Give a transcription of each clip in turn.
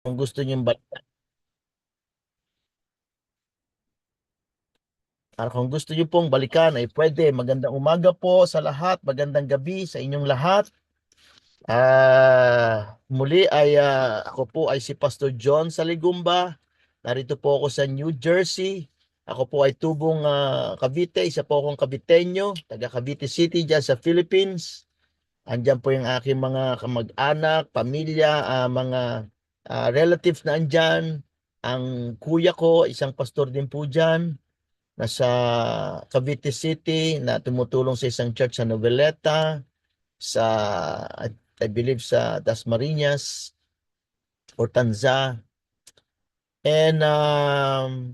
Kung gusto niyo kung gusto niyo pong balikan ay pwede. Magandang umaga po sa lahat, magandang gabi sa inyong lahat. Muli ay ako po ay si Pastor John Saligumba. Narito po ako sa New Jersey. Ako po ay tubong Cavite, isa po akong Caviteño, taga Cavite City dyan sa Philippines. Andyan po yung aking mga kamag-anak, pamilya, mga relatives na andyan. Ang kuya ko, isang pastor din po dyan. Nasa Cavite City na tumutulong sa isang church sa Noveleta, sa I believe sa Dasmariñas or Tanza. And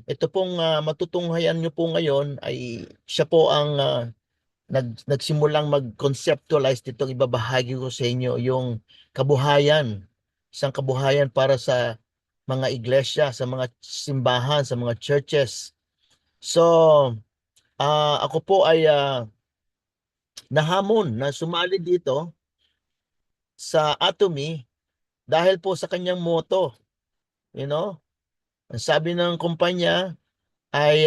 ito pong matutunghayan nyo po ngayon ay siya po ang nagsimulang mag-conceptualize nitong ibabahagi ko sa inyo yung kabuhayan, isang kabuhayan para sa mga iglesia, sa mga simbahan, sa mga churches. So, ako po ay nahamon na sumali dito sa Atomy dahil po sa kanyang motto, you know. Ang sabi ng kumpanya ay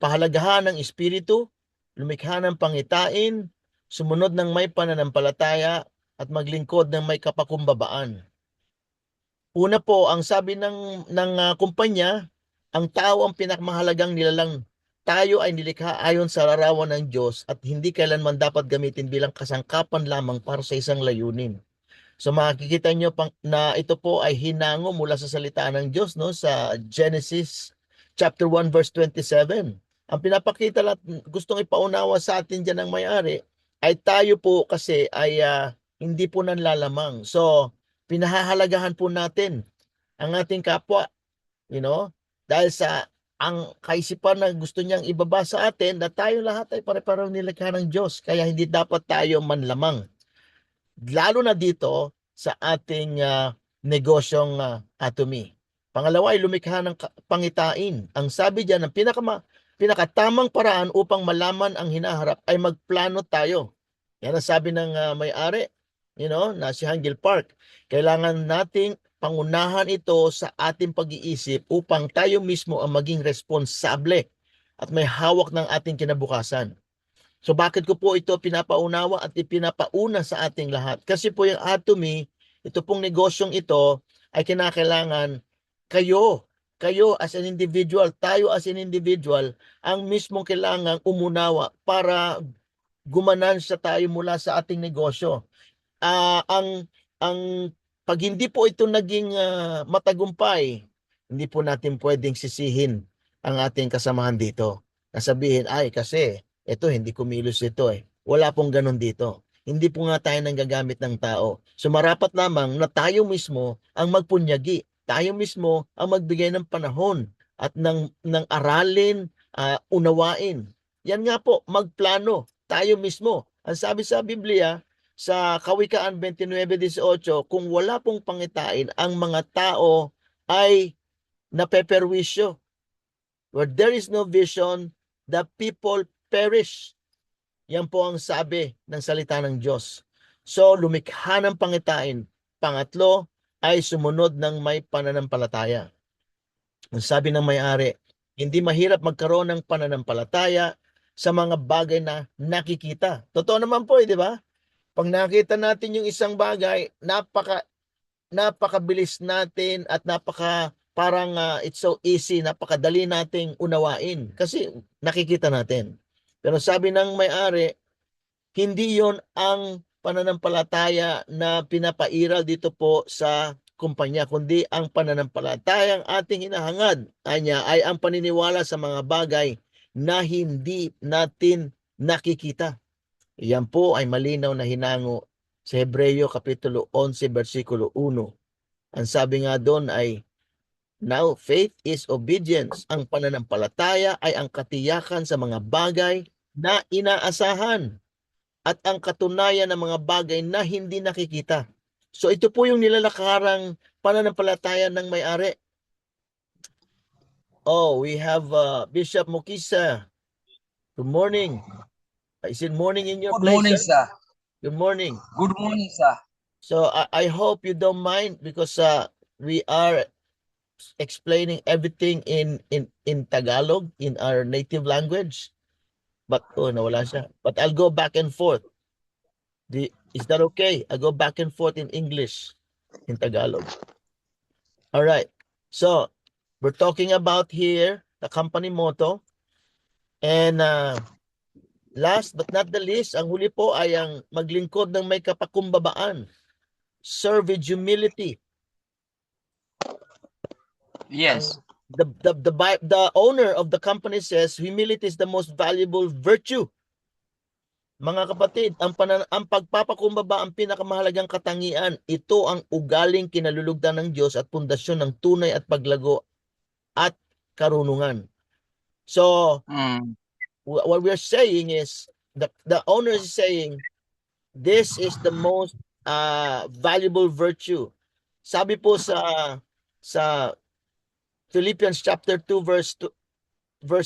pahalagahan ng espiritu, lumikha ng pangitain, sumunod ng may pananampalataya at maglingkod ng may kapakumbabaan. Una po, ang sabi ng kumpanya, ang tao ang pinakamahalagang nilalang. Tayo ay nilikha ayon sa larawan ng Diyos at hindi kailanman dapat gamitin bilang kasangkapan lamang para sa isang layunin. So makikita nyo na ito po ay hinango mula sa salita ng Diyos, no, sa Genesis chapter 1 verse 27. Ang pinapakita at gustong ipaunawa sa atin diyan ng may-ari ay tayo po kasi ay hindi po nanlalamang. So pinahahalagahan po natin ang ating kapwa, you know, dahil sa ang kaisipan na gusto niyang ibaba sa atin na tayo lahat ay pare-pareho nilikha ng Diyos. Kaya hindi dapat tayo manlamang. Lalo na dito sa ating negosyong Atomy. Pangalawa ay lumikha ng pangitain. Ang sabi diyan, ang pinakatamang paraan upang malaman ang hinaharap ay magplano tayo. Yan ang sabi ng may-ari, na si Hangil Park. Kailangan nating pangunahan ito sa ating pag-iisip upang tayo mismo ang maging responsable at may hawak ng ating kinabukasan. So bakit ko po ito pinapaunawa at ipinapauna sa ating lahat? Kasi po yung Atomy, ito pong negosyong ito ay kinakailangan kayo as an individual, tayo as an individual, ang mismong kailangan umunawa para gumanansya tayo mula sa ating negosyo. Ang pag hindi po ito naging matagumpay, hindi po natin pwedeng sisihin ang ating kasamahan dito. Nasabihin, ay kasi ito hindi kumilos ito eh. Wala pong ganun dito. Hindi po nga tayo nanggagamit ng tao. So marapat lamang na tayo mismo ang magpunyagi. Tayo mismo ang magbigay ng panahon at ng aralin, unawain. Yan nga po, magplano. Tayo mismo. Ang sabi sa Biblia, sa Kawikaan 29:18, kung wala pong pangitain, ang mga tao ay napeperwisyo. Where there is no vision, the people perish. Yan po ang sabi ng salita ng Diyos. So, lumikha ng pangitain. Pangatlo ay sumunod ng may pananampalataya. Ang sabi ng may-ari, hindi mahirap magkaroon ng pananampalataya sa mga bagay na nakikita. Totoo naman po, di ba? Pag nakita natin yung isang bagay, napakabilis natin at parang it's so easy, napakadali nating unawain kasi nakikita natin. Pero sabi ng may-ari, hindi yon ang pananampalataya na pinapairal dito po sa kumpanya, kundi ang pananampalatayang ating hinahangad ay ang paniniwala sa mga bagay na hindi natin nakikita. Yan po ay malinaw na hinango sa Hebreo Kapitulo 11, versikulo 1. Ang sabi nga doon ay, now faith is obedience. Ang pananampalataya ay ang katiyakan sa mga bagay na inaasahan at ang katunayan ng mga bagay na hindi nakikita. So ito po yung nilalakarang pananampalataya ng may-ari. Oh, we have Bishop Mukisa. Good morning. Is it morning in your Good place, morning, sir? sir. Good morning. Good morning, sir. So I hope you don't mind because we are explaining everything in Tagalog, in our native language. But nawala siya. But I'll go back and forth. Is that okay? I'll go back and forth in English, in Tagalog. All right. So, we're talking about here the company motto. And last but not the least, ang huli po ay ang maglingkod ng may kapakumbabaan. Serve with humility. Yes. The owner of the company says humility is the most valuable virtue. Mga kapatid, ang pagpapakumbaba ang pinakamahalagang katangian. Ito ang ugaling kinalulugdan ng Diyos at pundasyon ng tunay at paglago at karunungan. So, what we're saying is, the owner is saying, this is the most valuable virtue. Sabi po sa Philippians chapter 2 verse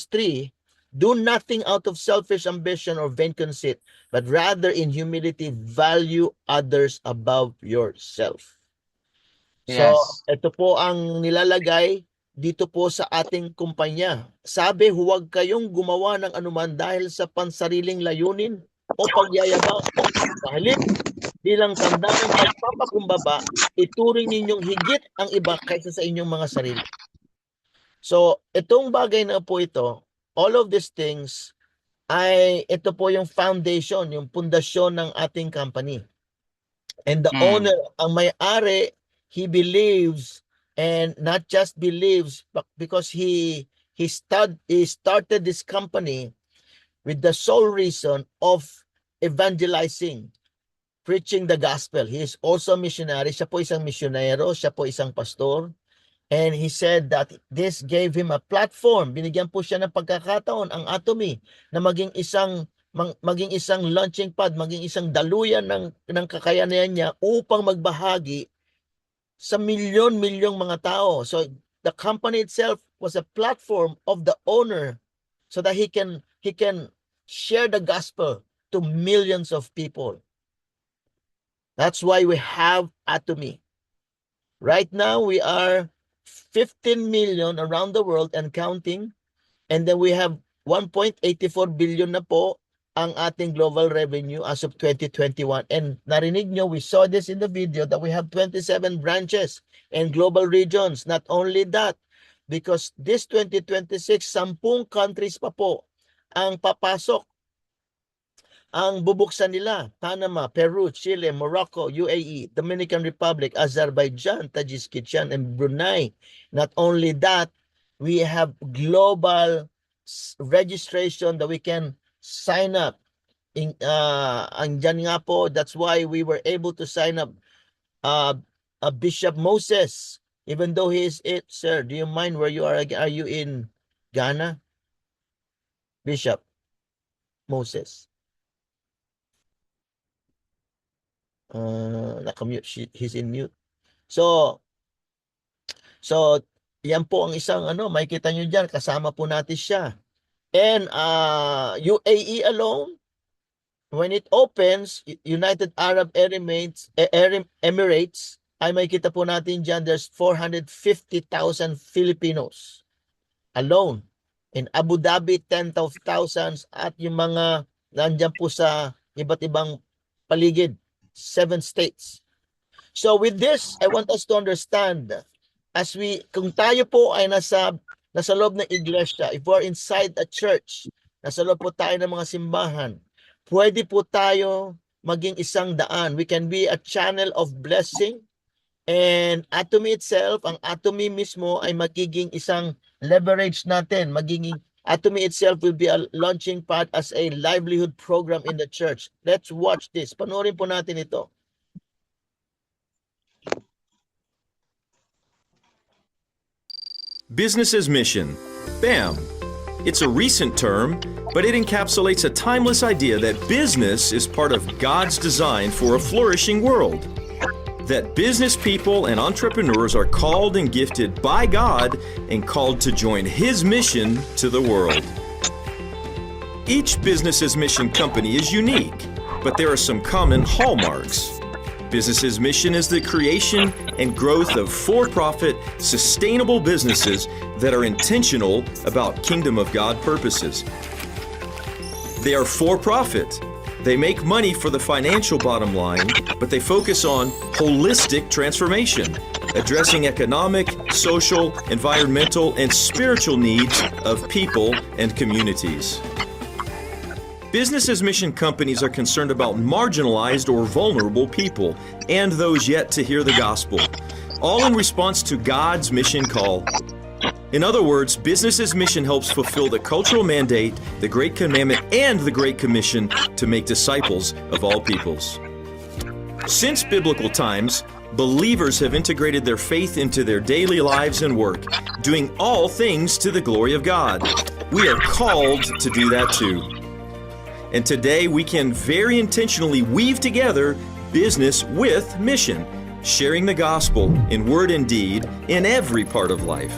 3, do nothing out of selfish ambition or vain conceit, but rather in humility value others above yourself. So, ito po ang nilalagay dito po sa ating kumpanya. Sabi, huwag kayong gumawa ng anuman dahil sa pansariling layunin o pagyayabang. Halip, bilang tanda ng pagpapakumbaba, ituring ninyong higit ang iba kaysa sa inyong mga sarili. So, itong bagay na po ito, all of these things, ito po yung foundation, yung pundasyon ng ating company. And the owner, ang may-ari, he believes, and not just believes, but because he started this company with the sole reason of evangelizing, preaching the gospel. He is also a missionary. Siya po isang misyonero, siya po isang pastor. And he said that this gave him a platform. Binigyan po siya ng pagkakataon ang Atomy na maging isang launching pad, maging isang daluyan ng kakayanan niya upang magbahagi sa milyon-milyong mga tao. So the company itself was a platform of the owner so that he can share the gospel to millions of people. That's why we have Atomy. Right now we are 15 million around the world and counting, and then we have 1.84 billion na po ang ating global revenue as of 2021. And narinig nyo, we saw this in the video, that we have 27 branches and global regions. Not only that, because this 2026, 10 countries pa po ang papasok, ang bubuksan nila: Panama, Peru, Chile, Morocco, UAE, Dominican Republic, Azerbaijan, Tajikistan, and Brunei. Not only that, we have global registration that we can sign up. Andyan nga po, that's why we were able to sign up Bishop Moses, even though he is it. Sir, do you mind where you are? Are you in Ghana? Bishop Moses. Nakamute, he's in mute. So yan po ang isang makikita nyo dyan, kasama po natin siya. And UAE alone, when it opens, United Arab Emirates, ay makikita po natin dyan, there's 450,000 Filipinos alone. In Abu Dhabi, 10,000, at yung mga nandyan po sa iba't ibang paligid, 7 states. So with this, I want us to understand, kung tayo po ay nasa loob ng iglesia, if we're inside a church, nasa loob po tayo ng mga simbahan, pwede po tayo maging isang daan. We can be a channel of blessing. And Atomy itself, ang Atomy mismo ay magiging isang leverage natin. Atomy itself will be a launching pad as a livelihood program in the church. Let's watch this. Panoorin po natin ito. Business's mission. BAM. It's a recent term, but it encapsulates a timeless idea that business is part of God's design for a flourishing world. That business people and entrepreneurs are called and gifted by God and called to join His mission to the world. Each business's mission company is unique, but there are some common hallmarks. Business's mission is the creation and growth of for-profit, sustainable businesses that are intentional about kingdom of God purposes. They are for-profit. They make money for the financial bottom line, but they focus on holistic transformation, addressing economic, social, environmental, and spiritual needs of people and communities. Business's mission companies are concerned about marginalized or vulnerable people and those yet to hear the gospel, all in response to God's mission call. In other words, Business's mission helps fulfill the cultural mandate, the Great Commandment, and the Great Commission to make disciples of all peoples. Since biblical times, believers have integrated their faith into their daily lives and work, doing all things to the glory of God. We are called to do that too. And today we can very intentionally weave together business with mission, sharing the gospel in word and deed in every part of life.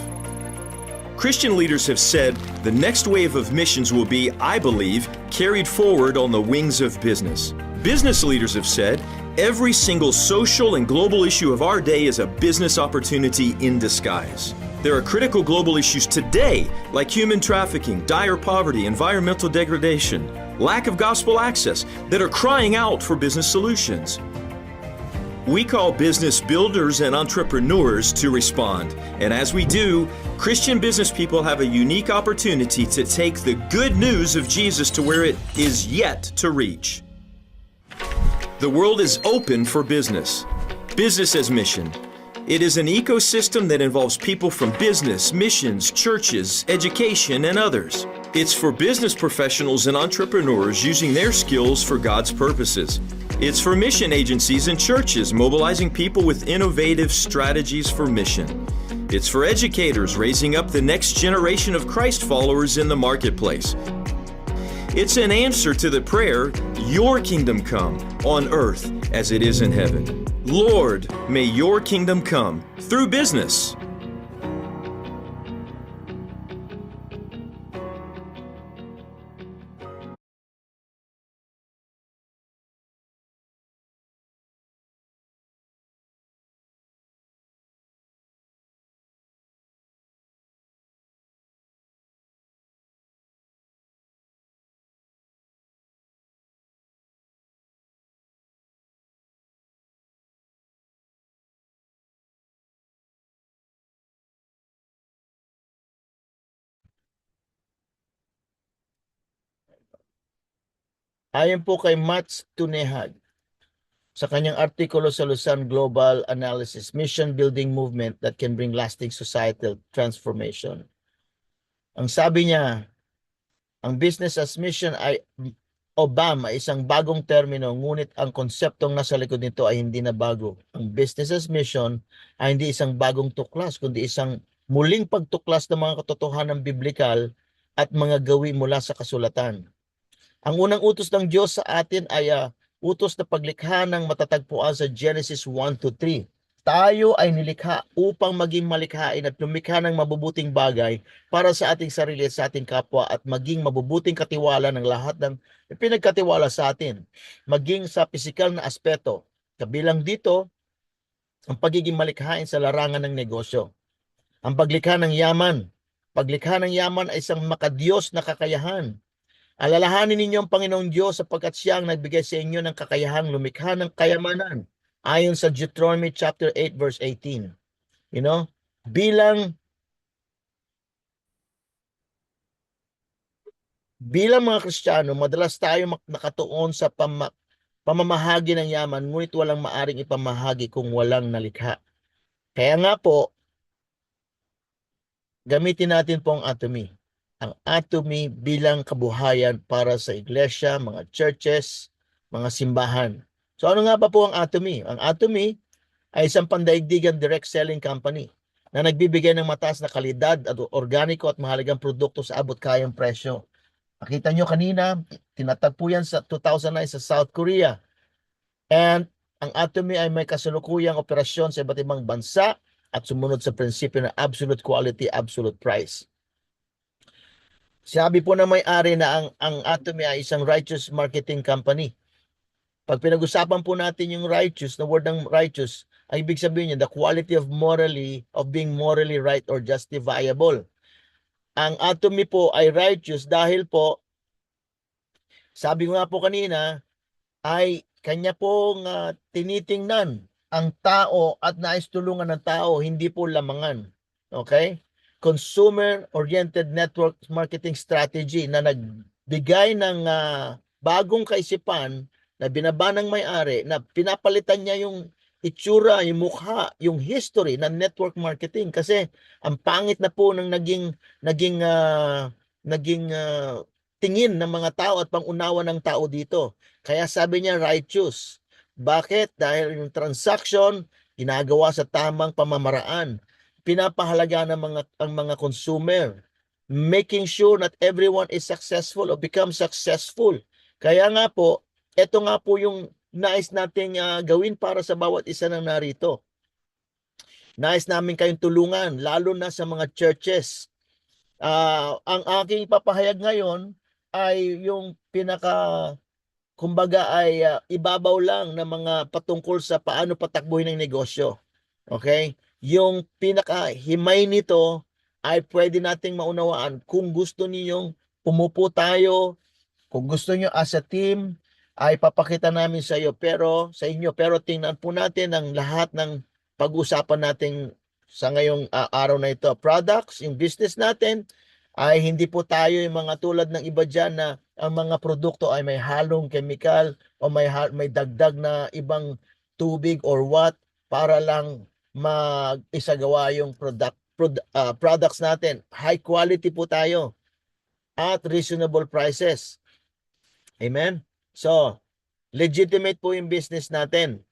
Christian leaders have said the next wave of missions will be, I believe, carried forward on the wings of business. Business leaders have said every single social and global issue of our day is a business opportunity in disguise. There are critical global issues today like human trafficking, dire poverty, environmental degradation, lack of gospel access that are crying out for business solutions. We call business builders and entrepreneurs to respond. And as we do, Christian business people have a unique opportunity to take the good news of Jesus to where it is yet to reach. The world is open for business. Business as mission. It is an ecosystem that involves people from business, missions, churches, education, and others. It's for business professionals and entrepreneurs using their skills for God's purposes. It's for mission agencies and churches mobilizing people with innovative strategies for mission. It's for educators raising up the next generation of Christ followers in the marketplace. It's an answer to the prayer, "Your kingdom come on earth as it is in heaven." Lord, may your kingdom come through business. Ayon po kay Mats Tunehag sa kanyang artikulo sa Luzon Global Analysis, Mission Building Movement that can bring lasting societal transformation. Ang sabi niya, ang business as mission ay BAM ay isang bagong termino, ngunit ang konseptong nasa likod nito ay hindi na bago. Ang business as mission ay hindi isang bagong tuklas, kundi isang muling pagtuklas ng mga katotohanan biblikal at mga gawi mula sa kasulatan. Ang unang utos ng Diyos sa atin ay utos na paglikha ng matatagpuan sa Genesis 1-3. Tayo ay nilikha upang maging malikhain at lumikha ng mabubuting bagay para sa ating sarili at sa ating kapwa at maging mabubuting katiwala ng lahat ng pinagkatiwala sa atin, maging sa pisikal na aspeto. Kabilang dito, ang pagiging malikhain sa larangan ng negosyo. Ang paglikha ng yaman. Paglikha ng yaman ay isang makadiyos na kakayahan. Alalahanin ninyo ang Panginoong Diyos sapagkat siya ang nagbigay sa inyo ng kakayahang lumikha ng kayamanan ayon sa Deuteronomy chapter 8 verse 18. Bilang mga Kristiyano, madalas tayo nakatuon sa pamamahagi ng yaman, ngunit walang maaring ipamahagi kung walang nalikha. Kaya nga po, gamitin natin po ang atomy. Ang atomy bilang kabuhayan para sa iglesia, mga churches, mga simbahan. So ano nga ba po ang atomy? Ang atomy ay isang pandaigdigan direct selling company na nagbibigay ng mataas na kalidad at organiko at mahalagang produkto sa abot kayang presyo. Nakita nyo kanina, tinatagpo yan sa 2009 sa South Korea. And ang atomy ay may kasalukuyang operasyon sa iba't ibang bansa at sumunod sa prinsipyo ng absolute quality, absolute price. Sabi po na may-ari na ang Atomy ay isang righteous marketing company Pag pinag-usapan po natin yung righteous, na word ng righteous, ang ibig sabihin niya, the quality of being morally right or justifiable. Ang atomy po ay righteous dahil po, sabi ko nga po kanina, ay kanya pong tinitingnan ang tao at nais tulungan ng tao, hindi po lamangan. Okay? Consumer-oriented network marketing strategy na nagbigay ng bagong kaisipan na binaba ng may-ari, na pinapalitan niya yung itsura, yung mukha, yung history ng network marketing. Kasi ang pangit na po ng naging tingin ng mga tao at pangunawa ng tao dito. Kaya sabi niya righteous. Bakit? Dahil yung transaction ginagawa sa tamang pamamaraan. Pinapahalaga ng ang mga consumer, making sure that everyone is successful or become successful. Kaya nga po, ito nga po yung nais nating gawin para sa bawat isa ng narito. Nais namin kayong tulungan, lalo na sa mga churches. Ang aking papahayag ngayon ay yung kumbaga ay ibabaw lang ng mga patungkol sa paano patakbuhin ng negosyo. Okay? Yung pinakahimay nito ay pwede nating maunawaan kung gusto ninyong pumupo tayo, kung gusto niyo as a team, ay papakita namin sa inyo, pero tingnan po natin ang lahat ng pag-usapan natin sa ngayong araw na ito. Products, yung business natin, ay hindi po tayo yung mga tulad ng iba dyan na ang mga produkto ay may halong chemical o may dagdag na ibang tubig or what para lang mag-isagawa yung products natin. High quality po tayo at reasonable prices. Amen? So, legitimate po yung business natin.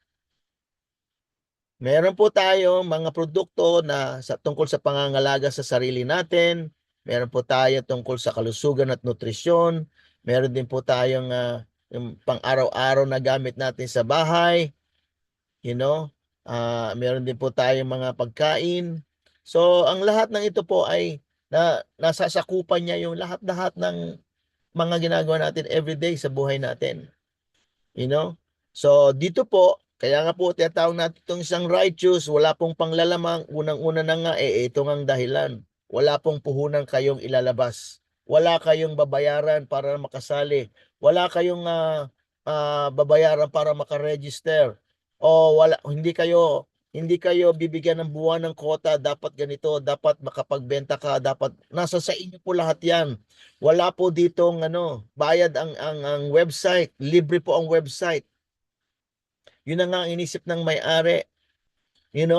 Meron po tayo mga produkto na tungkol sa pangangalaga sa sarili natin. Meron po tayo tungkol sa kalusugan at nutrisyon. Meron din po tayong yung pang-araw-araw na gamit natin sa bahay. You know, meron din po tayong mga pagkain. So, ang lahat ng ito po ay nasasakupan niya yung lahat-lahat ng mga ginagawa natin everyday sa buhay natin. You know? So, dito po, kaya nga po tinatawag natin itong isang righteous, wala pong panglalamang, unang-una na nga, ito nga ang dahilan. Wala pong puhunan kayong ilalabas. Wala kayong babayaran para makasali. Wala kayong babayaran para makaregister. O hindi kayo bibigyan ng buwan ng quota, dapat ganito, dapat makapagbenta ka, dapat nasa sa inyo po lahat 'yan. Wala po ditong bayad ang website, libre po ang website. Yun na nga ang inisip ng may-ari,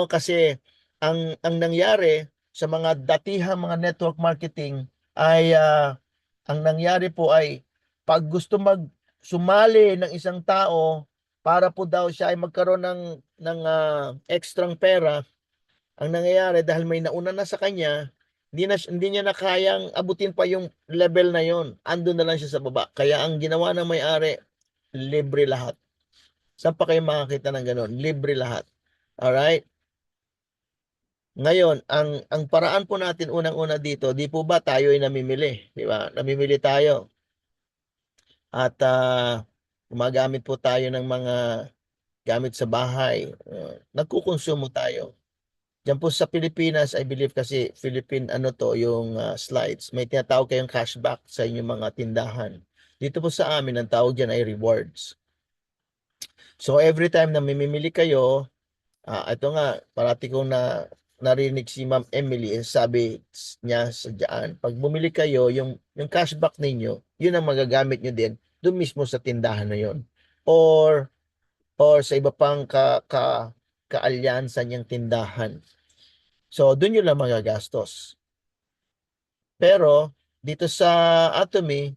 kasi ang nangyari sa mga datihang mga network marketing ay ang nangyari po ay pag gusto sumali ng isang tao para po daw siya ay magkaroon ng extrang pera, ang nangyayari dahil may nauna na sa kanya, hindi niya na kayang abutin pa yung level na yon. Andun na lang siya sa baba. Kaya ang ginawa ng may-ari, libre lahat. Saan pa kayo makakita ng gano'n? Libre lahat. Alright? Ngayon, ang paraan po natin unang-una dito, di po ba tayo ay namimili? Di ba? Namimili tayo. At gumagamit po tayo ng mga gamit sa bahay. Nagkukonsumo tayo. Diyan po sa Pilipinas, I believe kasi Philippine yung slides. May tinatawag kayong cashback sa inyong mga tindahan. Dito po sa amin, ang tawag diyan ay rewards. So every time na mamimili kayo, ito nga, parati kong narinig si Ma'am Emily, sabi niya sa dyan, pag bumili kayo, yung cashback ninyo, yun ang magagamit nyo din doon mismo sa tindahan na yun. Or sa iba pang kaalyansa niyang tindahan. So, doon yun lang magagastos. Pero, dito sa Atomy,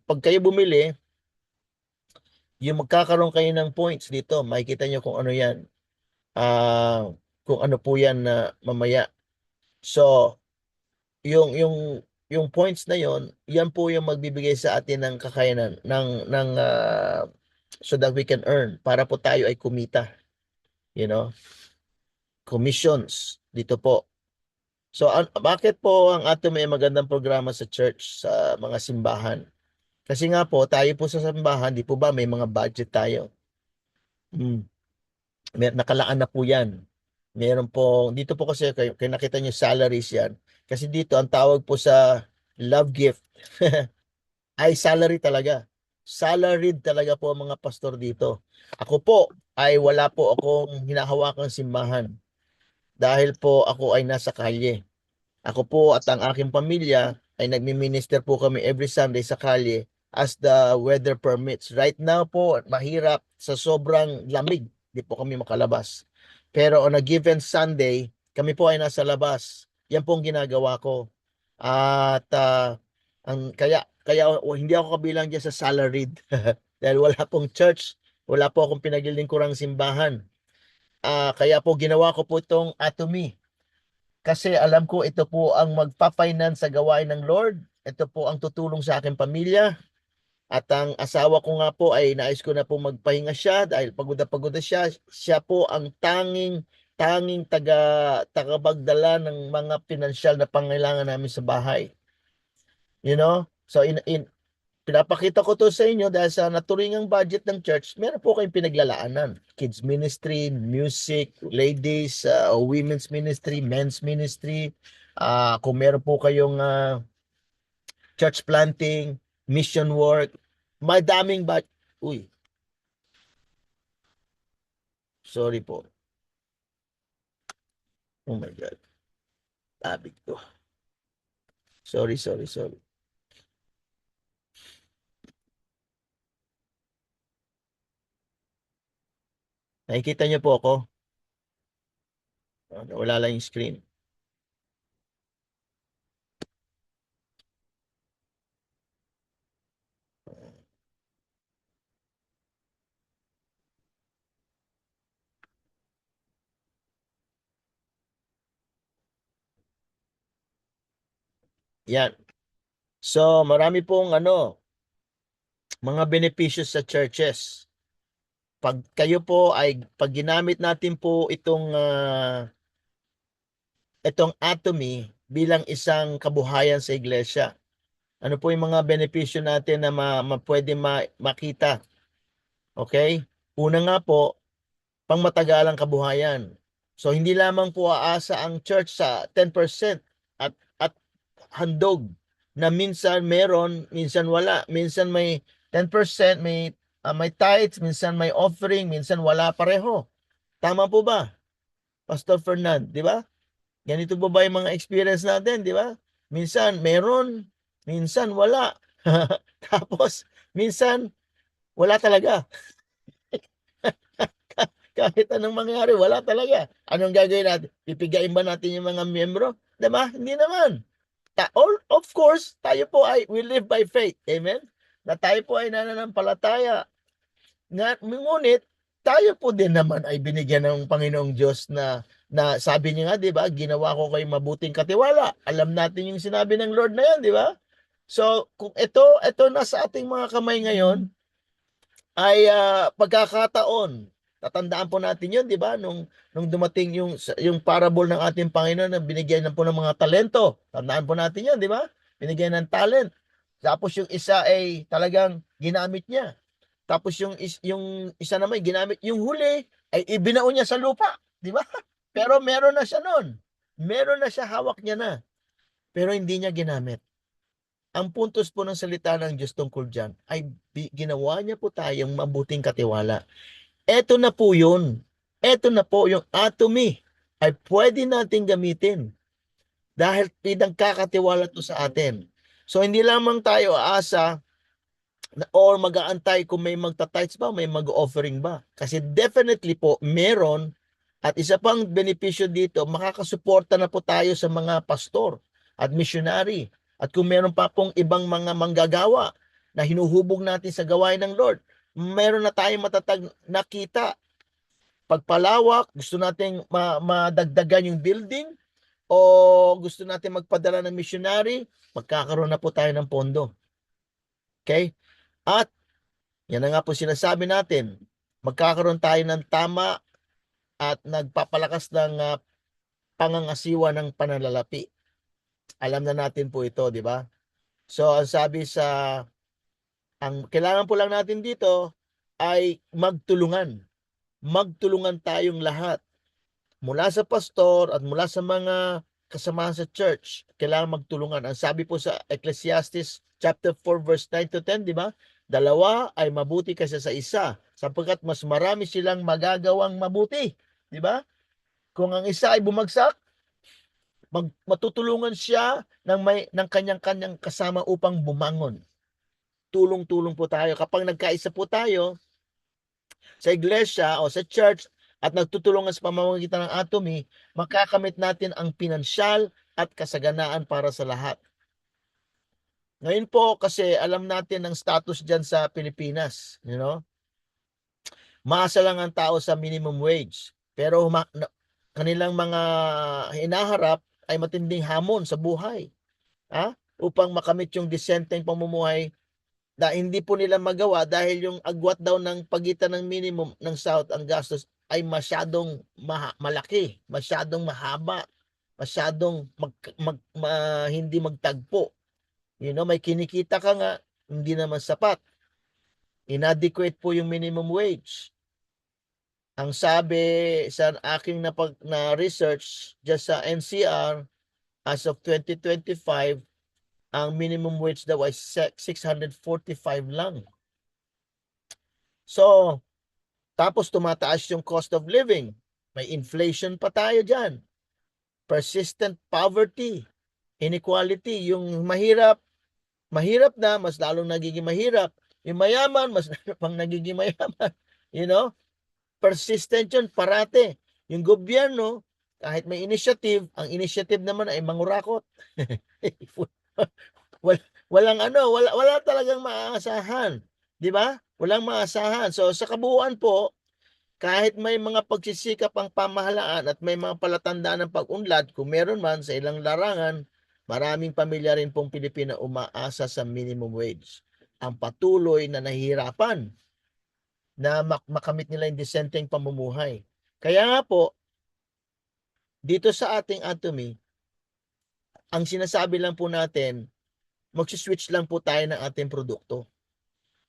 pag kayo bumili, yung magkakaroon kayo ng points dito, makikita nyo kung ano yan. Kung ano po yan na mamaya. So, yung points na yon, yan po yung magbibigay sa atin ng kakayanan so that we can earn para po tayo ay kumita. Commissions dito po. So, bakit po ang Atomy ay magandang programa sa church, sa mga simbahan? Kasi nga po, tayo po sa sambahan, di po ba may mga budget tayo? Mm. Nakalaan na po yan. Meron po, dito po kasi, kayo nakita nyo salaries yan. Kasi dito, ang tawag po sa love gift ay salary talaga. Salaried talaga po ang mga pastor dito. Ako po ay wala po akong hinahawakang simbahan dahil po ako ay nasa kalye. Ako po at ang aking pamilya ay nagmi-minister po kami every Sunday sa kalye as the weather permits. Right now po, mahirap sa sobrang lamig. Di po kami makalabas. Pero on a given Sunday, kami po ay nasa labas. Yan po ang ginagawa ko. At hindi ako kabilang diyan sa salaried dahil wala pong church, wala po akong pinaglilingkurang simbahan. Kaya po ginawa ko po itong Atomy kasi alam ko ito po ang magpa-finance sa gawain ng Lord. Ito po ang tutulong sa aking pamilya. At ang asawa ko nga po ay nais ko na po magpahinga siya dahil pagod na pagod na siya. Siya po ang tanging tagapagdala ng mga pinansyal na pangailangan namin sa bahay. You know? So pinapakita ko to sa inyo dahil sa naturingang budget ng church, meron po kayong pinaglalaanan. Kids ministry, music, ladies, women's ministry, men's ministry. Kung meron po kayong church planting, mission work, madaming Uy, sorry po. Oh my God. Tabig ko. Sorry, sorry, sorry. Nakikita niyo po ako? Wala lang yung screen. Yan. So, marami pong mga beneficios sa churches. Pag kayo po ay pag ginamit natin po itong Atomy bilang isang kabuhayan sa iglesia. Ano po yung mga benepisyo natin na pwede makita? Okay? Una nga po, pangmatagalang kabuhayan. So hindi lamang po aasa ang church sa 10% at handog na minsan meron, minsan wala. Minsan may 10%, may tithes, minsan may offering, minsan wala pareho. Tama po ba, Pastor Fernand, di ba? Ganito po ba yung mga experience natin, di ba? Minsan meron, minsan wala. Tapos minsan wala talaga. Kahit anong mangyari, wala talaga. Anong gagawin natin? Pipigain ba natin yung mga miyembro? Diba? Hindi naman. Of course, tayo po ay we live by faith. Amen? Na tayo po ay nananampalataya. Ngunit, tayo po din naman ay binigyan ng Panginoong Diyos na sabi niya nga, di ba? Ginawa ko kayo mabuting katiwala. Alam natin yung sinabi ng Lord na yan, di ba? So, kung ito nasa ating mga kamay ngayon, ay pagkakataon. Tatandaan po natin 'yun, 'di ba? Nung dumating yung parable ng ating Panginoon na binigyan na po ng mga talento. Tandaan po natin 'yun, 'di ba? Binigyan ng talent. Tapos yung isa ay talagang ginamit niya. Tapos yung isa naman ginamit, yung huli ay ibinao niya sa lupa, 'di ba? Pero meron na siya noon. Meron na siya, hawak niya na. Pero hindi niya ginamit. Ang puntos po ng salita ng Diyos tungkol dyan ay ginawa niya po tayong mabuting katiwala. Eto na po yun. Eto na po yung Atomy ay pwede natin gamitin dahil pinagkakatiwala to sa atin. So hindi lamang tayo aasa or mag-aantay kung may magta-tithes ba, may mag-offering ba. Kasi definitely po meron, at isa pang benepisyo dito, makakasuporta na po tayo sa mga pastor at missionary. At kung meron pa pong ibang mga manggagawa na hinuhubog natin sa gawain ng Lord, meron na tayong matatag na kita. Pagpalawak, gusto nating madagdagan yung building o gusto natin magpadala ng missionary, magkakaroon na po tayo ng pondo. Okay? At yan na nga po sinasabi natin, magkakaroon tayo ng tama at nagpapalakas ng pangangasiwa ng pananalapi. Alam na natin po ito, di ba? So, ang sabi sa Ang kailangan po lang natin dito ay magtulungan. Magtulungan tayong lahat. Mula sa pastor at mula sa mga kasamahan sa church, kailangan magtulungan. Ang sabi po sa Ecclesiastes chapter 4 verse 9 to 10, di ba? Dalawa ay mabuti kaysa sa isa, sapagkat mas marami silang magagawang mabuti, di ba? Kung ang isa ay bumagsak, matutulungan siya ng kanyang-kanyang kasama upang bumangon. Tulong-tulong po tayo. Kapag nagkaisa po tayo sa iglesia o sa church at nagtutulungan sa pamamagitan ng atomy, makakamit natin ang pinansyal at kasaganaan para sa lahat. Ngayon po, kasi alam natin ang status dyan sa Pilipinas, maasa lang ang tao sa minimum wage. Pero kanilang mga hinaharap ay matinding hamon sa buhay. Upang makamit yung disenteng pamumuhay na hindi po nila magawa dahil yung agwat daw ng pagitan ng minimum ng sahod ang gastos ay masyadong malaki, masyadong mahaba, masyadong hindi magtagpo. May kinikita ka nga, hindi naman sapat. Inadequate po yung minimum wage. Ang sabi sa aking na research just sa NCR, as of 2025, ang minimum wage daw ay 645 lang. So, tapos tumataas yung cost of living. May inflation pa tayo dyan. Persistent poverty, inequality. Yung mahirap na, mas lalong nagiging mahirap. Yung mayaman, mas lalong pang nagiging mayaman. Persistent yun, parate. Yung gobyerno, kahit may initiative, ang initiative naman ay mangurakot. wala talagang maaasahan, 'di ba? Walang maasahan. So sa kabuuan po, kahit may mga pagsisikap ang pamahalaan at may mga palatandaan ng pag-unlad, kung meron man sa ilang larangan, maraming pamilya rin pong Pilipino umaasa sa minimum wage. Ang patuloy na nahihirapan na makamit nila yung disenteng pamumuhay. Kaya nga po, dito sa ating atomy, ang sinasabi lang po natin, magsiswitch lang po tayo ng ating produkto.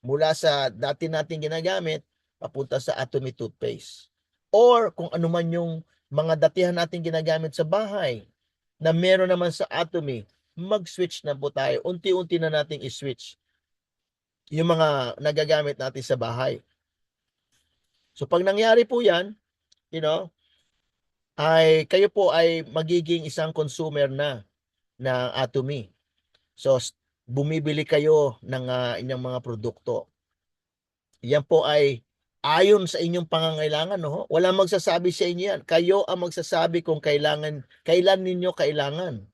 Mula sa dati nating ginagamit, papunta sa Atomy toothpaste. Or kung ano man yung mga datihan nating ginagamit sa bahay na meron naman sa Atomy, mag-switch na po tayo. Unti-unti na nating i-switch yung mga nagagamit natin sa bahay. So pag nangyari po yan, ay kayo po ay magiging isang consumer na ng Atomy. So bumibili kayo ng inyong mga produkto. Yan po ay ayon sa inyong pangangailangan, no? Walang magsasabi sa inyo yan. Kayo ang magsasabi kung kailan ninyo kailangan.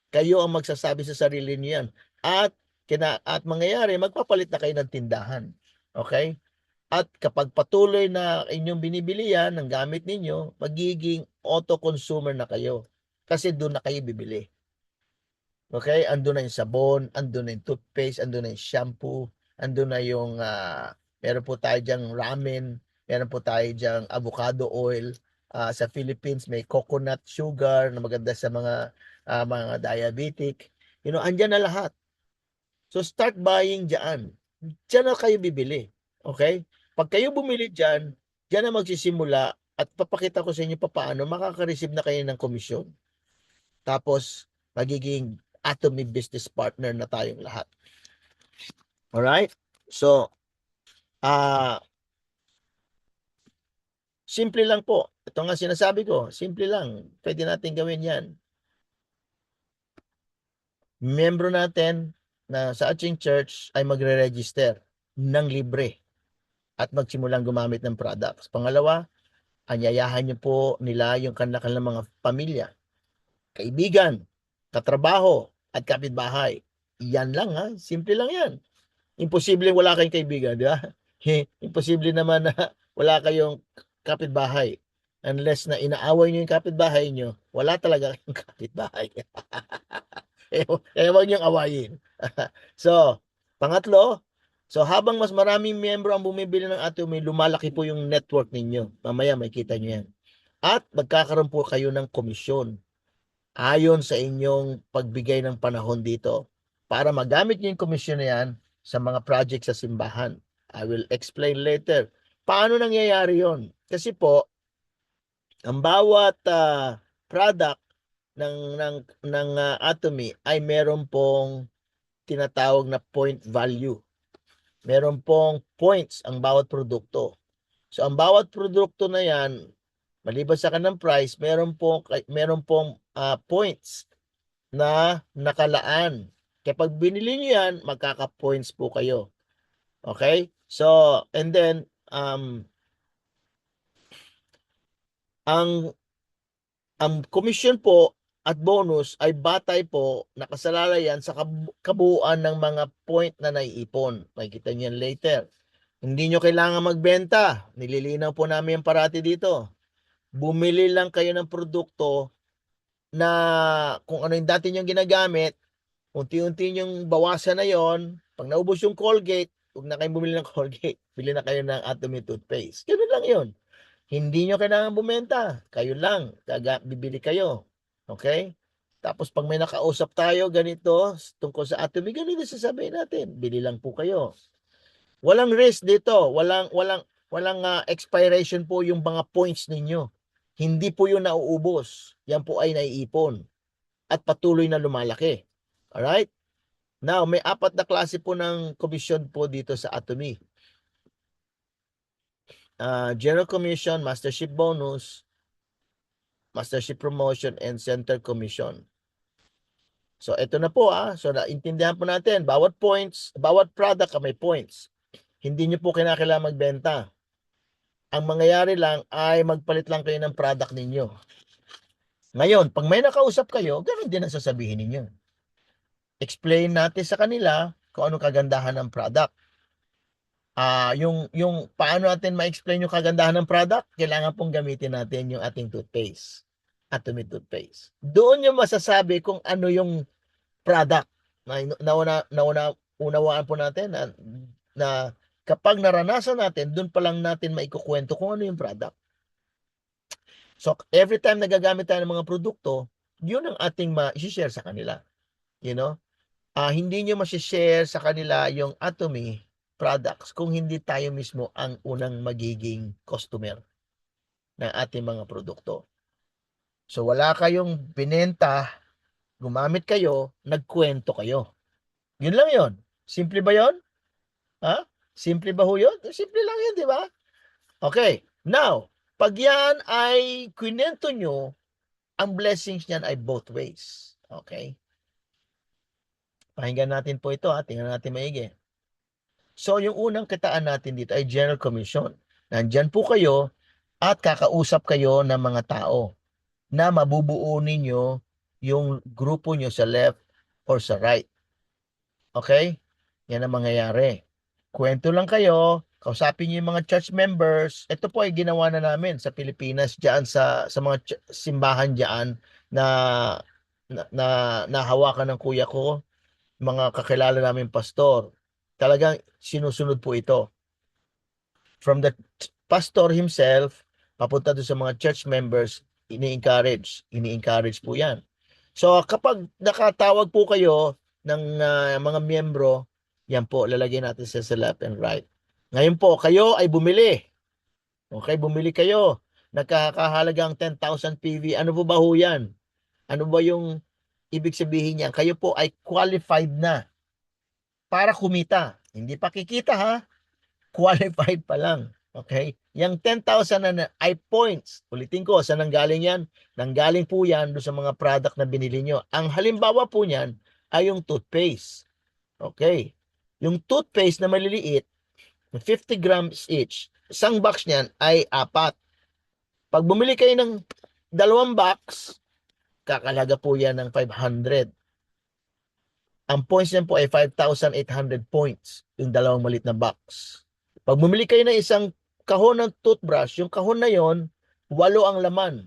Kayo ang magsasabi sa sarili niyo yan. At mangyayari, magpapalit na kayo ng tindahan. Okay? At kapag patuloy na inyong binibili yan ng gamit ninyo, magiging auto-consumer na kayo. Kasi doon na kayo bibili. Okay? Andun na yung sabon, andun na yung toothpaste, andun na yung shampoo, andun na yung meron po tayo diyang ramen, meron po tayo diyang avocado oil. Sa Philippines may coconut sugar na maganda sa mga diabetic. Andyan na lahat. So start buying diyan. Diyan na kayo bibili. Okay? Pag kayo bumili diyan na magsisimula at papakita ko sa inyo paano makaka-receive na kayo ng komisyon. Tapos magiging Atomy business partner na tayong lahat. Alright? So, simple lang po. Ito nga sinasabi ko, simple lang. Pwede natin gawin yan. Membro natin na sa ating church ay magre-register ng libre at magsimulang gumamit ng products. Pangalawa, anyayahan niyo po nila yung kanilang mga pamilya, kaibigan, katrabaho, at kapitbahay. Yan lang ha. Simple lang yan. Imposible wala kayong kaibigan, di ba? Imposible naman na wala kayong kapitbahay. Unless na inaaway nyo yung kapitbahay nyo, wala talaga kayong kapitbahay. Huwag niyong awayin. So, pangatlo, habang mas maraming miyembro ang bumibili ng Atomy, lumalaki po yung network ninyo. Mamaya makita nyo yan. At magkakaroon po kayo ng komisyon ayon sa inyong pagbigay ng panahon dito. Para magamit nyo yung komisyon na yan, sa mga project sa simbahan. I will explain later. Paano nangyayari yon? Kasi po, ang bawat product ng Atomy ay meron pong tinatawag na point value. Meron pong points ang bawat produkto. So ang bawat produkto na yan, maliban sa kanang price, meron pong points na nakalaan. Kapag binili niyo yan, magkaka-points po kayo. Okay? So, and then, ang commission po at bonus ay batay po, nakasalalay yan sa kabuuan ng mga point na naiipon. Makikita niyo yan later. Hindi nyo kailangan magbenta. Nililinaw po namin yung parati dito. Bumili lang kayo ng produkto na kung ano yung dati nyong ginagamit, unti-unti nyong bawasan na yon. Pag naubos yung Colgate, huwag na kayong bumili ng Colgate. Bili na kayo ng Atomy toothpaste. Ganun lang yon. Hindi nyo kailangan bumenta. Kayo lang. Bibili kayo. Okay? Tapos pag may nakausap tayo ganito tungkol sa Atomy, ganito sasabihin natin. Bili lang po kayo. Walang risk dito. Walang expiration po yung mga points ninyo. Hindi po yun nauubos. Yan po ay naiipon at patuloy na lumalaki. Alright? Now, may 4 na klase po ng commission po dito sa Atomy. General Commission, Mastership Bonus, Mastership Promotion, and Center Commission. So, ito na po. So, naintindihan po natin. Bawat product may points. Hindi nyo po kinakailangan magbenta. Ang mangyayari lang ay magpalit lang kayo ng product ninyo. Ngayon, pag may nakausap kayo, ganun din ang sasabihin ninyo. Explain natin sa kanila kung anong kagandahan ng product. Yung paano natin ma-explain yung kagandahan ng product, kailangan pong gamitin natin yung ating toothpaste. Atomy toothpaste. Doon yung masasabi kung ano yung product. Unawaan po natin na kapag naranasan natin, doon pa lang natin maikukwento kung ano yung product. So, every time nagagamit tayo ng mga produkto, yun ang ating ma-share sa kanila. You know? Hindi nyo ma-share sa kanila yung Atomy products kung hindi tayo mismo ang unang magiging customer ng ating mga produkto. So, wala kayong binenta, gumamit kayo, nagkwento kayo. Yun lang yun. Simple ba yun? Ha? Simple ba ho yun? Simple lang yun, di ba? Okay. Now, pag yan ay kwento nyo, ang blessings niyan ay both ways. Okay? Pakinggan natin po ito. Tingnan natin maigi. So, yung unang kitaan natin dito ay General Commission. Nandyan po kayo at kakausap kayo ng mga tao na mabubuo ninyo yung grupo nyo sa left or sa right. Okay? Yan ang mangyayari. Kwento lang kayo, kausapin nyo yung mga church members. Ito po ay ginawa na namin sa Pilipinas, diyan sa mga simbahan diyan na nahawakan ng kuya ko, mga kakilala namin pastor. Talagang sinusunod po ito. From the pastor himself, papunta doon sa mga church members, ini-encourage po yan. So kapag nakatawag po kayo ng mga miyembro, yan po, lalagyan natin sa left and right. Ngayon po, kayo ay bumili. Okay, bumili kayo. Nagkakahalagang 10,000 PV. Ano po ba ho yan? Ano ba yung ibig sabihin niyan? Kayo po ay qualified na para kumita. Hindi pa kikita ha. Qualified pa lang. Okay? Yung 10,000 na ay points. Ulitin ko, saan nanggaling yan? Nanggaling po yan doon sa mga product na binili nyo. Ang halimbawa po niyan ay yung toothpaste. Okay? Yung toothpaste na maliliit, 50 grams each, isang box niyan ay 4. Pag bumili kayo ng 2 box, kakalaga po yan ng 500. Ang points niyan po ay 5,800 points, yung 2 maliit na box. Pag bumili kayo ng isang kahon ng toothbrush, yung kahon na yon, 8 ang laman.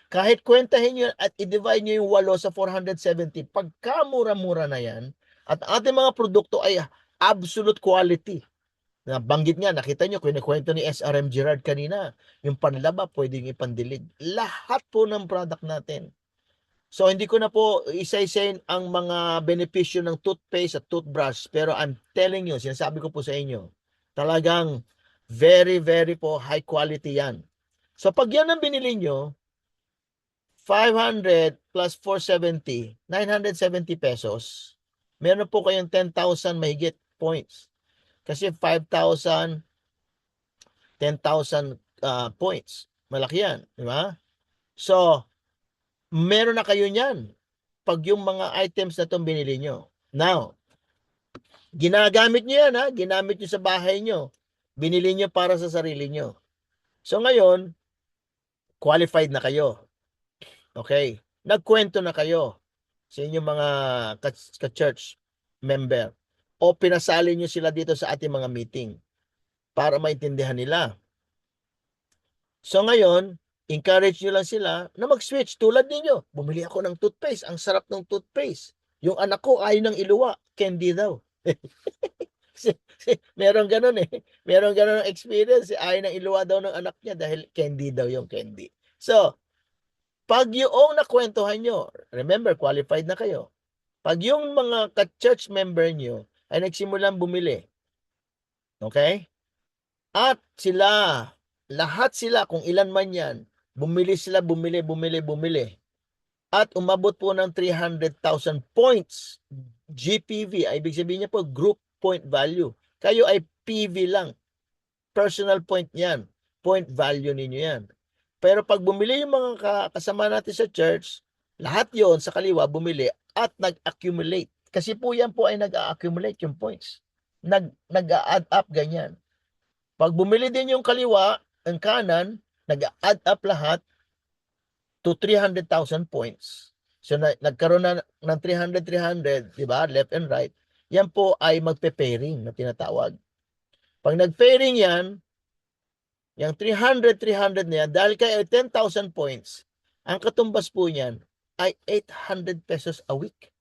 Kahit kwentahin nyo at i-divide nyo yung 8 sa 470, pagkamura-mura na yan, at ating mga produkto ay absolute quality. Nabanggit nga, nakita nyo, kinikwento ni SRM Gerard kanina, yung panlaba, pwedeng ipandilig. Lahat po ng product natin. So hindi ko na po isa-isahin ang mga benepisyo ng toothpaste at toothbrush, pero I'm telling you, sinasabi ko po sa inyo, talagang very, very po high quality yan. So pag yan ang binili nyo, 500 plus 470, 970 pesos. Meron po kayong 10,000 mahigit points. Kasi 5,000, 10,000 points. Malaki yan, di ba? So, meron na kayo niyan pag yung mga items na itong binili nyo. Now, ginagamit nyo yan ha, ginamit nyo sa bahay nyo. Binili nyo para sa sarili nyo. So ngayon, qualified na kayo. Okay? Nagkwento na kayo sa inyong mga ka-church member. O pinasali nyo sila dito sa ating mga meeting para maintindihan nila. So ngayon, encourage nyo lang sila na mag-switch tulad ninyo. Bumili ako ng toothpaste. Ang sarap ng toothpaste. Yung anak ko ayaw ng iluwa. Candy daw. Meron ganun eh. Meron ganun experience. Ayaw ng iluwa daw ng anak niya dahil candy daw yung candy. So, pag yung nakwentuhan nyo, remember, qualified na kayo. Pag yung mga ka-church member nyo ay nagsimulang bumili, okay? At sila, lahat sila, kung ilan man yan, bumili sila, bumili. At umabot po ng 300,000 points. GPV, ay ibig sabihin niya po, group point value. Kayo ay PV lang. Personal point yan. Point value ninyo yan. Pero pag bumili yung mga kasama natin sa church, lahat yon sa kaliwa bumili at nag-accumulate. Kasi po yan po ay nag-accumulate yung points. Nag-add up ganyan. Pag bumili din yung kaliwa, ang kanan, nag-add up lahat to 300,000 points. So nagkaroon na ng 300, di ba? Left and right. Yan po ay magpe-pairing na tinatawag. Pag nag-pairing yan, yung 300 na yan, dahil kayo 10,000 points, ang katumbas po niyan ay 800 pesos a week.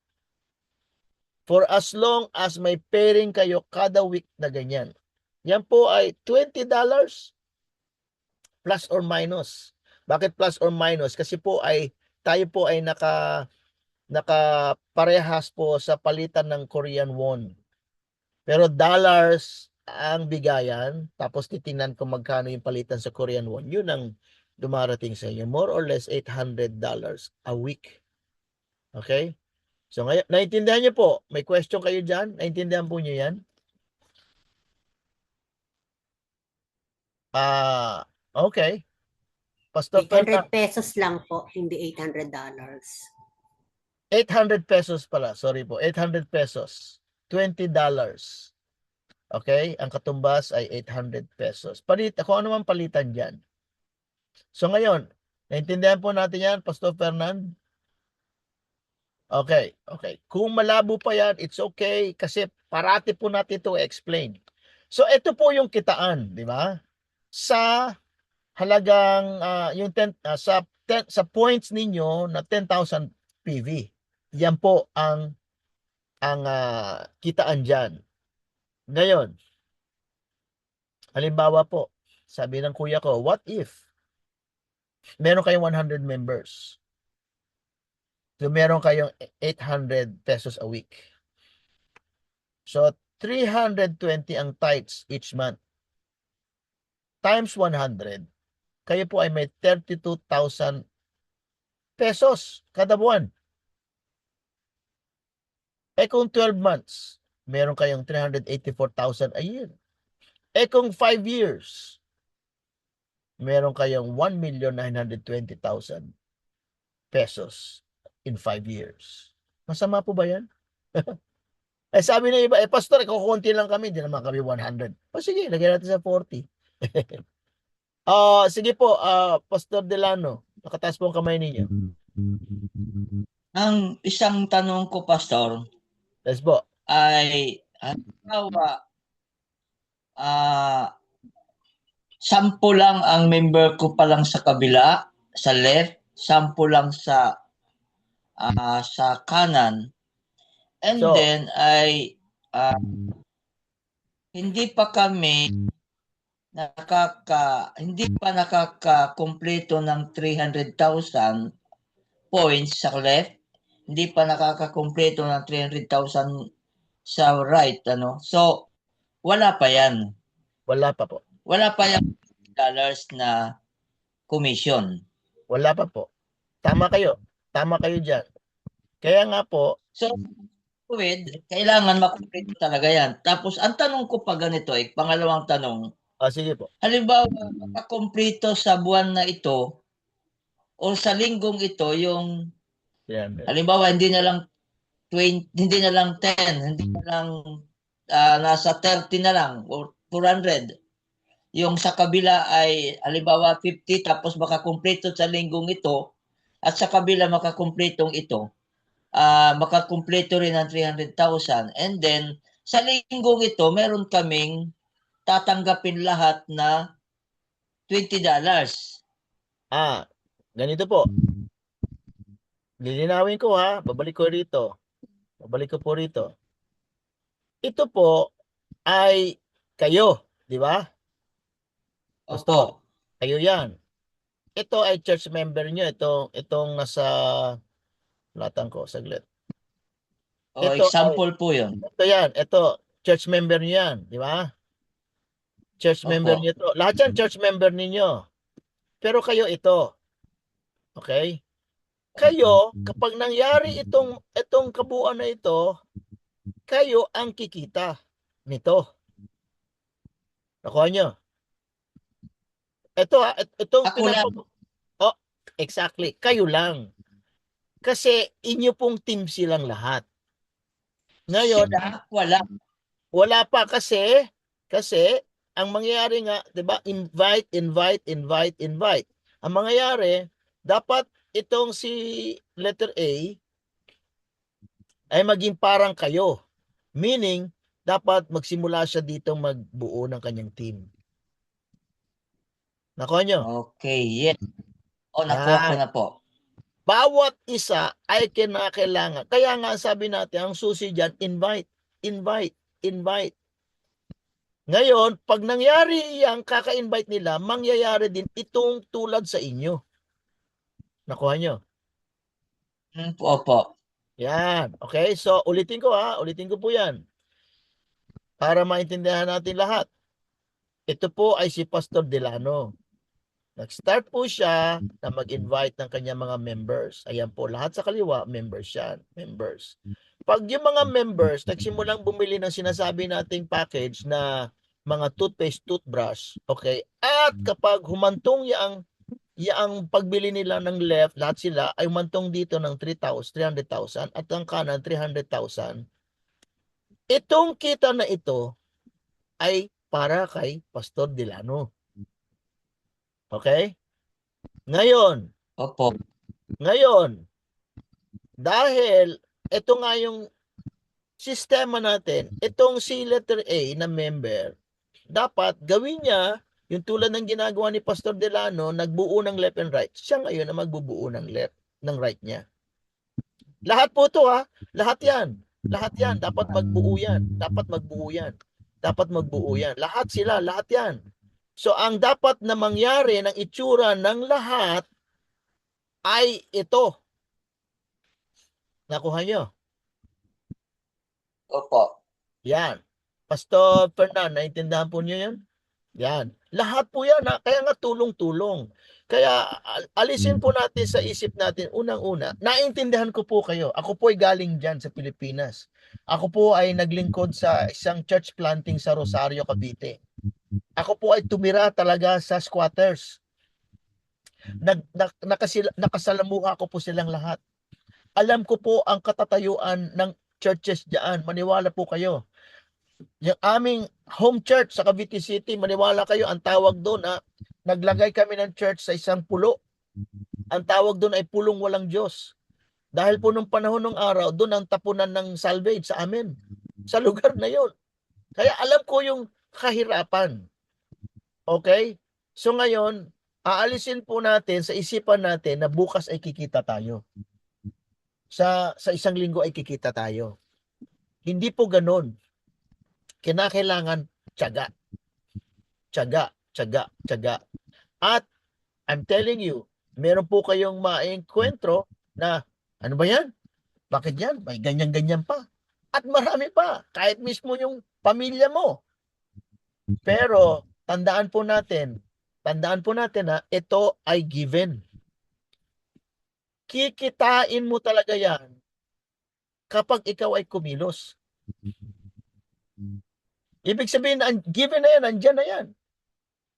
For as long as may pairing kayo kada week na ganyan. Yan po ay $20 plus or minus. Bakit plus or minus? Kasi po ay tayo po ay nakaparehas po sa palitan ng Korean won. Pero dollars ang bigayan, tapos titingnan ko magkano yung palitan sa Korean won. Yun ang dumarating sa inyo. More or less $800 a week. Okay? So ngayon, naintindihan niyo po? May question kayo dyan? Naintindihan po niyo yan? Okay. Pastor 800 pesos lang po, hindi $800. 800 pesos pala. Sorry po. 800 pesos. $20. Okay? Ang katumbas ay 800 pesos. Kung ano man palitan dyan. So ngayon, naintindihan po natin yan, Pastor Fernand? Okay. Kung malabo pa yan, it's okay kasi parati po natin ito explain. So ito po yung kitaan, di ba? Sa halagang yung sa points ninyo na 10,000 PV. Yan po ang kitaan diyan. Ngayon, halimbawa po, sabi ng kuya ko, what if meron kayong 100 members? So meron kayong 800 pesos a week. So 320 ang tithes each month. Times 100, kayo po ay may 32,000 pesos kada buwan. Kung 12 months, meron kayong 384,000 a year. Kung 5 years, meron kayong 1,920,000 pesos in 5 years. Masama po ba yan? Sabi ng iba, pastor, kukunti lang kami, hindi naman kami 100. Sige, lagyan natin sa 40. Sige po, Pastor Delano, nakataas po ang kamay ninyo. Ang isang tanong ko, Pastor, Yes po. ay halimbawa, 10 lang ang member ko pa lang sa kabila, sa left, 10 lang sa kanan, and So, then ay hindi pa nakakakumpleto ng 300,000 points sa left, hindi pa nakakakumpleto ng 300,000 sa right, ano. So, wala pa yan. Wala pa po. Wala pa yung dollars na commission. Wala pa po. Tama kayo. Tama kayo dyan. Kaya nga po, So, kailangan makumpleto talaga yan. Tapos, ang tanong ko pa ganito, pangalawang tanong, sige po. halimbawa, makakumpleto sa buwan na ito o sa linggong ito yung Yan. halimbawa hindi na lang 20, hindi na lang 10, hindi na lang nasa 30 na lang or 400. Yung sa kabila ay halimbawa 50 tapos makakumpleto sa linggong ito at sa kabila makakumpletong ito. Makakumpleto rin ng 300,000 and then sa linggong ito meron kaming tatanggapin lahat na $20. Ganito po. Lilinawin ko ha. Babalik ko rito. Babalik ko po rito. Ito po ay kayo. Di ba? Pastor. Opo. Kayo yan. Ito ay church member nyo. Itong nasa latan ko. Saglit. Ito Example po yun. Ito yan. Ito. Church member nyo yan. Di ba? Church member nyo ito. Lahat yan church member ninyo. Pero kayo ito. Okay? Kayo, kapag nangyari itong kabuuan na ito, kayo ang kikita nito. Nakuha nyo? Itong Ako lang. Exactly. Kayo lang. Kasi inyo pong team silang lahat. Ngayon, wala pa kasi ang mangyayari nga, 'di ba? Invite. Ang mangyayari, dapat itong si letter A ay maging parang kayo. Meaning, dapat magsimula siya dito magbuo ng kanyang team. Nakuha nyo? Okay, yes. Nakuha ko na po. Bawat isa ay kinakailangan. Kaya nga sabi natin, ang susi dyan, invite. Ngayon, pag nangyari yung kaka-invite nila, mangyayari din itong tulad sa inyo. Nakuha nyo? Opo. Yan. Okay, so ulitin ko po yan. Para maintindihan natin lahat. Ito po ay si Pastor Delano. Nag-start po siya na mag-invite ng kanyang mga members. Ayan po, lahat sa kaliwa, members yan. Members. Pag yung mga members, nagsimulang bumili ng sinasabi nating package na mga toothpaste, toothbrush, okay? At kapag humantong yang pagbili nila ng left, lahat sila ay humantong dito ng 300,000 at ang kanan 300,000. Itong kita na ito ay para kay Pastor Delano. Okay? Ngayon, Opo. dahil ito nga yung sistema natin, itong si letter A na member, dapat gawin niya yung tulad ng ginagawa ni Pastor Delano, nagbuo ng left and right. Siya ngayon na magbubuo ng left, ng right niya. Lahat po ito lahat yan. Lahat yan, dapat magbuo yan. Lahat sila, lahat yan. So, ang dapat na mangyari ng itsura ng lahat ay ito. Nakuha nyo? Opo. Yan. Pastor Fernan, naintindihan po nyo yan? Yan. Lahat po yan. Kaya nga tulong-tulong. Kaya alisin po natin sa isip natin, unang-una, naintindihan ko po kayo. Ako po ay galing dyan sa Pilipinas. Ako po ay naglingkod sa isang church planting sa Rosario, Cavite. Ako po ay tumira talaga sa squatters. Nakasalamuha ko po silang lahat. Alam ko po ang katatayuan ng churches diyan. Maniwala po kayo. Yung aming home church sa Cavite City, maniwala kayo, ang tawag doon, naglagay kami ng church sa isang pulo. Ang tawag doon ay pulong walang Diyos. Dahil po nung panahon ng araw, doon ang tapunan ng salvage sa amin. Sa lugar na yon. Kaya alam ko yung kahirapan. Okay? So ngayon, aalisin po natin sa isipan natin na bukas ay kikita tayo. Sa isang linggo ay kikita tayo. Hindi po ganun. Kinakailangan tiyaga. Tiyaga. At I'm telling you, meron po kayong maengkwentro na, ano ba yan? Bakit yan? May ganyan-ganyan pa. At marami pa, kahit mismo yung pamilya mo. Pero tandaan po natin na ito ay given. Kikitain mo talaga yan kapag ikaw ay kumilos. Ibig sabihin, given na yan, andyan na yan.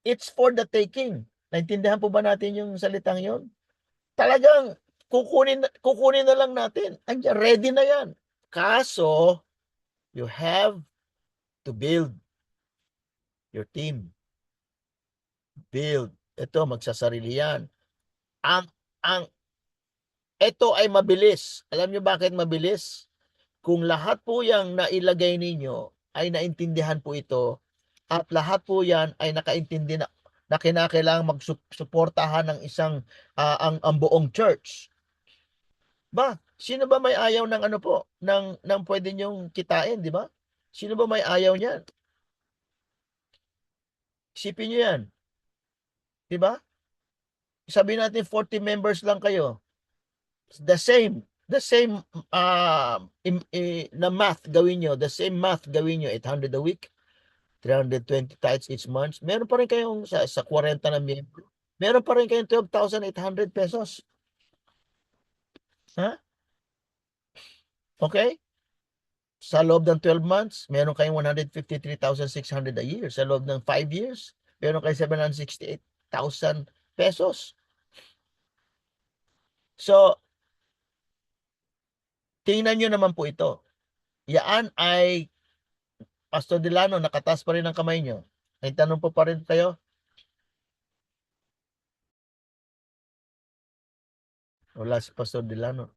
It's for the taking. Naintindihan po ba natin yung salitang yon? Talagang kukunin na lang natin. Andyan, ready na yan. Kaso, you have to build your team. Build. Ito, magsasarili yan. Ito ay mabilis. Alam nyo bakit mabilis? Kung lahat po yang nailagay ninyo ay naintindihan po ito at lahat po yan ay nakaintindi na kinakailangan magsuportahan ng isang ang buong church. Ba, sino ba may ayaw ng ano po ng pwede nyong kitain, di ba? Sino ba may ayaw niyan? Isipin niyo yan, di ba? Sabihin natin 40 members lang kayo. The same na math gawin nyo, the same math gawin nyo, 800 a week, 320 tithes each month, meron pa rin kayong sa 40 na miyembro, meron pa rin kayong 12,800 pesos. Ha? Okay? Sa loob ng 12 months, meron kayong 153,600 a year. Sa loob ng 5 years, meron kayong 768,000 pesos. So, tingnan nyo naman po ito. Yan ay, Pastor Delano, nakataas pa rin ang kamay nyo. May tanong po pa rin kayo? Wala si Pastor Delano.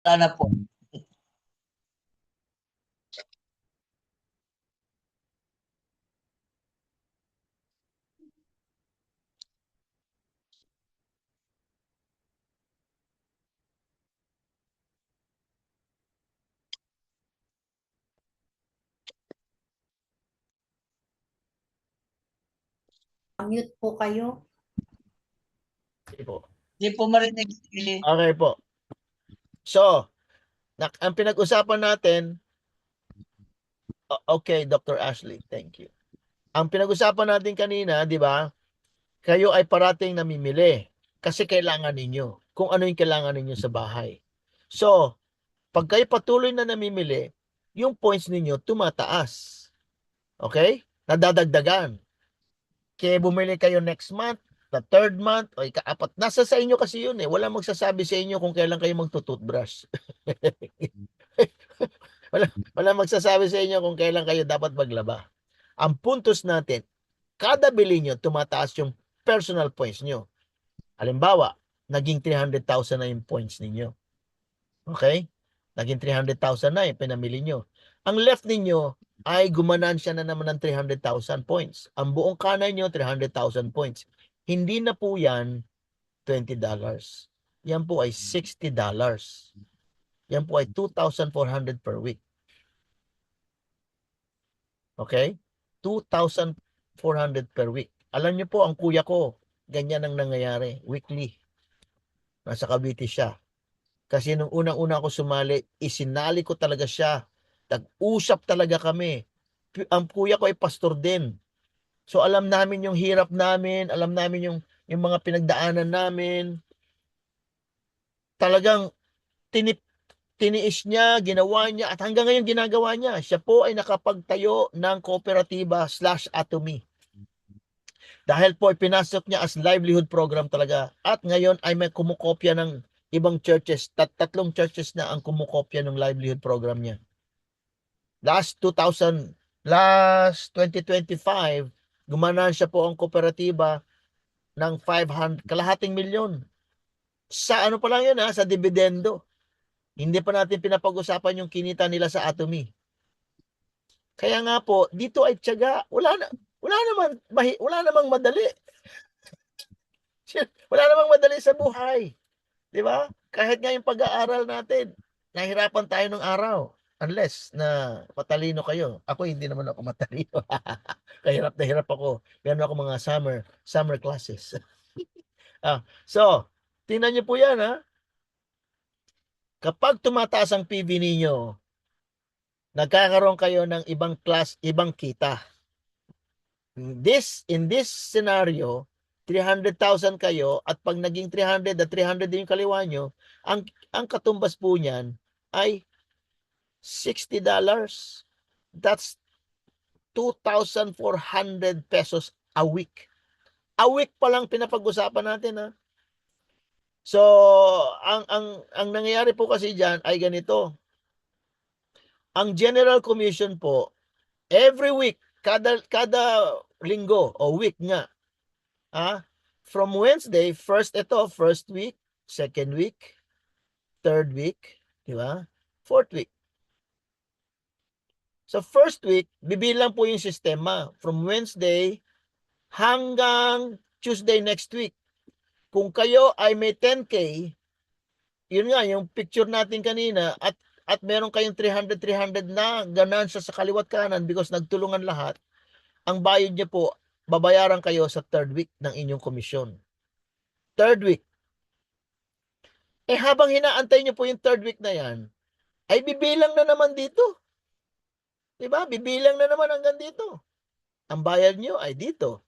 Sana po. Mute po kayo. Sige po. Hindi po marinig. Okay po. So, ang pinag-usapan natin, okay, Dr. Ashley, thank you. Ang pinag-usapan natin kanina, di ba, kayo ay parating namimili kasi kailangan ninyo. Kung ano yung kailangan ninyo sa bahay. So, pag kayo patuloy na namimili, yung points ninyo tumataas. Okay? Nadadagdagan. Kaya bumili kayo next month, the third month, o ikaapat. Nasa sa inyo kasi yun eh. Wala magsasabi sa inyo kung kailan kayo magtutoothbrush. wala magsasabi sa inyo kung kailan kayo dapat maglaba. Ang puntos natin, kada bili nyo, tumataas yung personal points nyo. Halimbawa, naging 300,000 na yung points ninyo. Okay? Naging 300,000 na yung pinamili nyo. Ang left ninyo ay gumanansya na naman ng 300,000 points. Ang buong kanan nyo, 300,000 points. Hindi na po yan $20. Yan po ay $60. Yan po ay 2,400 per week. Okay? 2,400 per week. Alam niyo po, ang kuya ko, ganyan ang nangyayari, weekly. Nasa Cavite siya. Kasi nung unang-una ako sumali, isinali ko talaga siya. Tag-usap talaga kami. Ang kuya ko ay pastor din. So alam namin yung hirap namin, alam namin yung mga pinagdaanan namin. Talagang tiniis niya, ginawa niya, at hanggang ngayon ginagawa niya. Siya po ay nakapagtayo ng kooperatiba/atomy. Dahil po ay pinasok niya as livelihood program talaga. At ngayon ay may kumukopya ng ibang churches. Tatlong churches na ang kumukopya ng livelihood program niya. Last 2025, gumanansya po ang kooperatiba ng 500, kalahating milyon. Sa ano pa lang yun sa dividendo. Hindi pa natin pinapag-usapan yung kinita nila sa Atomy. Kaya nga po, dito ay tiyaga. Wala namang madali. Wala namang madali sa buhay. Di ba? Kahit nga yung pag-aaral natin, nahirapan tayo ng araw. Unless na matalino kayo. Ako hindi naman ako matalino. Kahirap na hirap ako. Meron ako mga summer classes. So, tingnan niyo po yan ha. Kapag tumataas ang PV ninyo, nagkakaroon kayo ng ibang kita. In this scenario, 300,000 kayo at pag naging 300 at 300 din yung kaliwa nyo, ang katumbas po niyan ay $60. That's 2,400 pesos a week. A week pa lang pinapag-usapan natin ha. So, ang nangyayari po kasi diyan ay ganito. Ang General Commission po, every week, kada linggo o week nga, from Wednesday, first week, second week, third week, di ba? Fourth week. So first week, bibilang po yung sistema from Wednesday hanggang Tuesday next week. Kung kayo ay may 10K, yun nga, yung picture natin kanina, at meron kayong 300 na ganansya sa kaliwat kanan because nagtulungan lahat, ang bayad niyo po, babayaran kayo sa third week ng inyong komisyon. Third week. Habang hinaantay niyo po yung third week na yan, ay bibilang na naman dito. Diba? Bibilang na naman hanggang dito. Ang bayad niyo ay dito.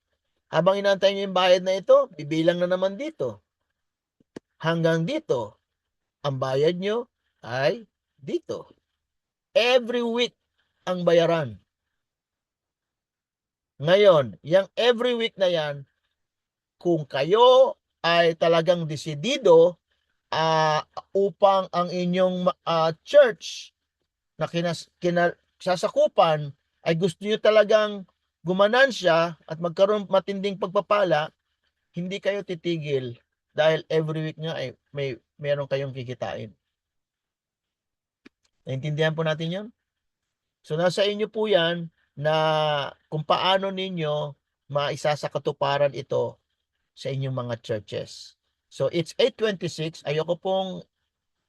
Habang hinaantay niyo yung bayad na ito, bibilang na naman dito. Hanggang dito, ang bayad niyo ay dito. Every week ang bayaran. Ngayon, yung every week na yan, kung kayo ay talagang desidido upang ang inyong church na sasakupan ay gusto nyo talagang gumanansya at magkaroon matinding pagpapala, hindi kayo titigil dahil every week nga ay meron kayong kikitain. Naintindihan po natin yun? So nasa inyo po yan na kung paano ninyo maisasakatuparan ito sa inyong mga churches. So it's 8:26. Ayoko pong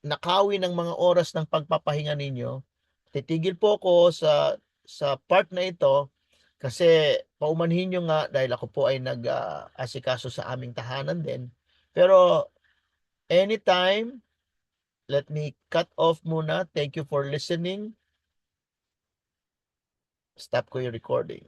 nakawi ng mga oras ng pagpapahinga ninyo. Titigil po ako sa part na ito kasi paumanhin nyo nga dahil ako po ay nag-asikaso sa aming tahanan din. Pero anytime, let me cut off muna. Thank you for listening. Stop ko yung recording.